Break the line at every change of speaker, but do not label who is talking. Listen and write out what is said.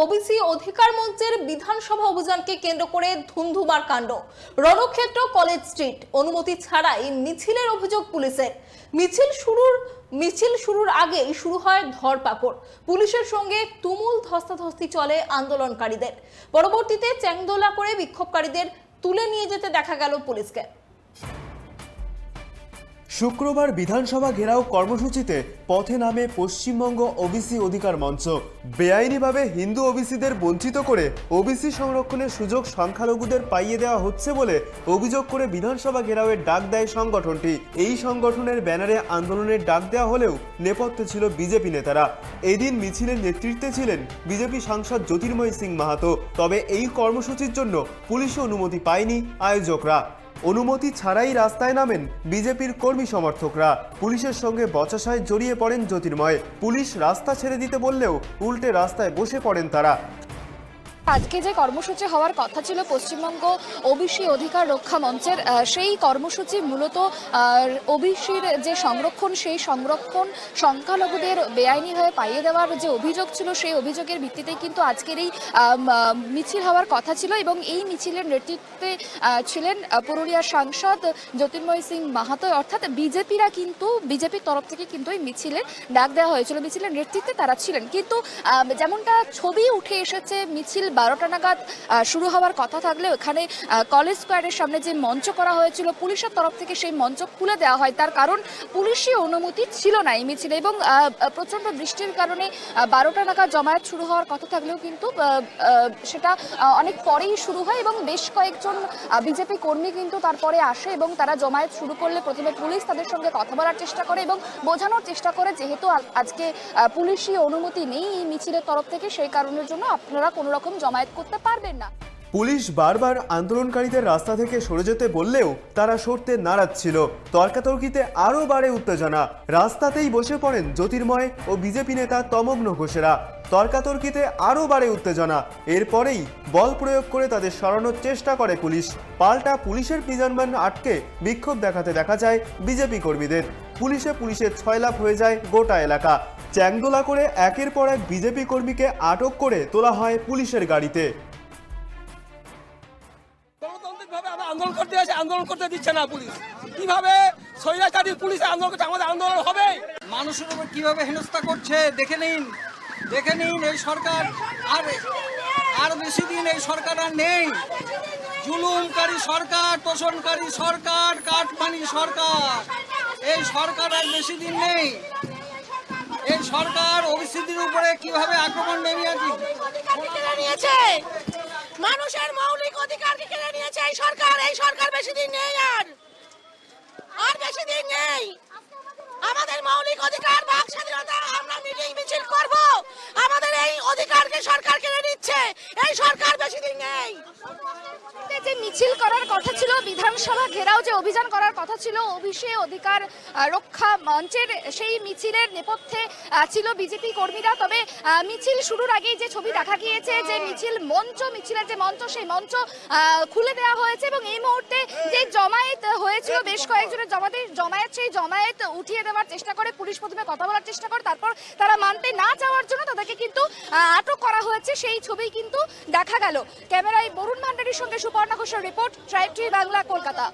OBC অধিকার মঞ্চের বিধানসভা অভিযানকে কেন্দ্র করে ধুন্ধুমার কাণ্ড। রণক্ষেত্র কলেজ স্ট্রিট অনুমতি ছাড়াই মিছিলের অভিযোগ পুলিশের। মিছিল শুরুর আগেই শুরু হয় ধরপাকড়। পুলিশের সঙ্গে তুমুল ধস্তাধস্তি চলে আন্দোলনকারীদের। পরবর্তীতে চ্যাংদোলা করে বিক্ষোভকারীদের তুলে নিয়ে যেতে দেখা গেল পুলিশকে।
শুক্রবার বিধানসভা ঘেরাও কর্মসূচিতে পথে নামে পশ্চিমবঙ্গ ওবিসি অধিকার মঞ্চ। বেআইনিভাবে হিন্দু ওবিসিদের বঞ্চিত করে ওবিসি সংরক্ষণের সুযোগ সংখ্যালঘুদের পাইয়ে দেওয়া হচ্ছে বলে অভিযোগ করে বিধানসভা ঘেরাওয়ের ডাক দেয় সংগঠনটি। এই সংগঠনের ব্যানারে আন্দোলনের ডাক দেওয়া হলেও নেপথ্যে ছিল বিজেপি নেতারা। এদিন মিছিলের নেতৃত্বে ছিলেন বিজেপি সাংসদ জ্যোতির্ময় সিং মাহাতো। তবে এই কর্মসূচির জন্য পুলিশও অনুমতি পায়নি আয়োজকরা। অনুমতি ছাড়াই রাস্তায় নামেন বিজেপির কর্মী সমর্থকরা। পুলিশের সঙ্গে বচসায় জড়িয়ে পড়েন জ্যোতির্ময়। পুলিশ রাস্তা ছেড়ে দিতে বললেও উল্টে রাস্তায় বসে পড়েন তারা।
আজকে যে কর্মসূচি হওয়ার কথা ছিল পশ্চিমবঙ্গ ওবিসি অধিকার রক্ষা মঞ্চের, সেই কর্মসূচি মূলত ওবিসির যে সংরক্ষণ, সেই সংরক্ষণ সংখ্যালঘুদের বেআইনিভাবে পাইয়ে দেওয়ার যে অভিযোগ ছিল, সেই অভিযোগের ভিত্তিতে কিন্তু আজকের এই মিছিল হওয়ার কথা ছিল। এবং এই মিছিলের নেতৃত্বে ছিলেন পুরুলিয়ার সাংসদ জ্যোতির্ময় সিং মাহাতো। অর্থাৎ বিজেপির তরফ থেকে কিন্তু এই মিছিলের ডাক দেওয়া হয়েছিল, মিছিলের নেতৃত্বে তারা ছিলেন। কিন্তু যেমনটা ছবি উঠে এসেছে, মিছিল 12টা নাগাদ শুরু হওয়ার কথা থাকলেও এখানে কলেজ স্কোয়ারের সামনে যে মঞ্চ করা হয়েছিল পুলিশের তরফ থেকে সেই মঞ্চ খুলে দেওয়া হয়। তার কারণ পুলিশি অনুমতি ছিল না এই মিছিলে। এবং প্রচণ্ড বৃষ্টির কারণে 12টা নাগাদ জমায়েত শুরু হওয়ার কথা থাকলেও কিন্তু সেটা অনেক পরেই শুরু হয় এবং বেশ কয়েকজন বিজেপি কর্মী কিন্তু তারপরে আসে এবং তারা জমায়েত শুরু করলে প্রথমে পুলিশ তাদের সঙ্গে কথা বলার চেষ্টা করে এবং বোঝানোর চেষ্টা করে যেহেতু আজকে পুলিশি অনুমতি নেই এই মিছিলের তরফ থেকে, সেই কারণের জন্য আপনারা কোনো রকম জমায়েত করতে পারবেন না।
পুলিশ বারবার আন্দোলনকারীদের রাস্তা থেকে সরে যেতে বললেও তারা সরতে নারাজ ছিল। তর্কাতর্কিতে আরও বাড়ে উত্তেজনা। রাস্তাতেই বসে পড়েন জ্যোতির্ময় ও বিজেপি নেতা তমগ্ন ঘোষেরা। তর্কাতর্কিতে আরও বাড়ে উত্তেজনা। এরপরেই বল প্রয়োগ করে তাদের সরানোর চেষ্টা করে পুলিশ। পাল্টা পুলিশের পিজনম্যান আটকে বিক্ষোভ দেখাতে দেখা যায় বিজেপি কর্মীদের। পুলিশের ছয়লাভ হয়ে যায় গোটা এলাকা। চ্যাংদোলা করে একের পর এক বিজেপি কর্মীকে আটক করে তোলা হয় পুলিশের গাড়িতে।
আন্দোলন করতে আছে, আন্দোলন করতে দিচ্ছে না পুলিশ। কিভাবে স্বৈরাচারী পুলিশ আন্দোলন করছে, আমাদের আন্দোলন হবে?
মানুষের উপর কিভাবে হেনস্থা করছে দেখে নিন এই সরকার। আর বেশি দিন এই সরকার আর নেই। জুলুমকারী সরকার, তোষণকারী সরকার, কাটমানি সরকার, এই সরকার আর বেশি দিন নেই। এই সরকার ওবিসিদের উপরে কিভাবে আক্রমণ নিয়েছে,
মানুষের মৌলিক অধিকারকে কেড়ে নিয়েছে এই সরকার বেশি দিন নেই, আর বেশি দিন নেই। আমাদের মৌলিক অধিকার, বাক স্বাধীনতা, আমরা মিটিং মিছিল করব, আমাদের এই অধিকারকে সরকার কেড়ে নিচ্ছে। এই সরকার বেশি দিন নেই।
যে মিছিল করার কথা ছিল, বিধানসভা ঘেরাও যে অভিযান করার কথা ছিল ওবিসি অধিকার রক্ষা মঞ্চের, সেই মিছিলের নেপথ্যে ছিল বিজেপি কর্মীরা। তবে মিছিল শুরুর আগেই যে ছবি দেখা গিয়েছে, যে মিছিলের যে মঞ্চ, সেই মঞ্চ খুলে দেওয়া হয়েছে এবং এই মুহূর্তে যে জমায়েত হয়েছিল বেশ কয়েকজনের জমায়েত, সেই জমায়েত উঠিয়ে দেওয়ার চেষ্টা করে পুলিশ। প্রথমে কথা বলার চেষ্টা করে, তারপর তারা মানতে না চাওয়ার জন্য তাদেরকে কিন্তু আটক করা হয়েছে, সেই ছবি কিন্তু দেখা গেল। ক্যামেরায় বরুণ ভান্ডারীর সঙ্গে সুপর্ণা ঘোষের report, tribe TV Bangla, Kolkata.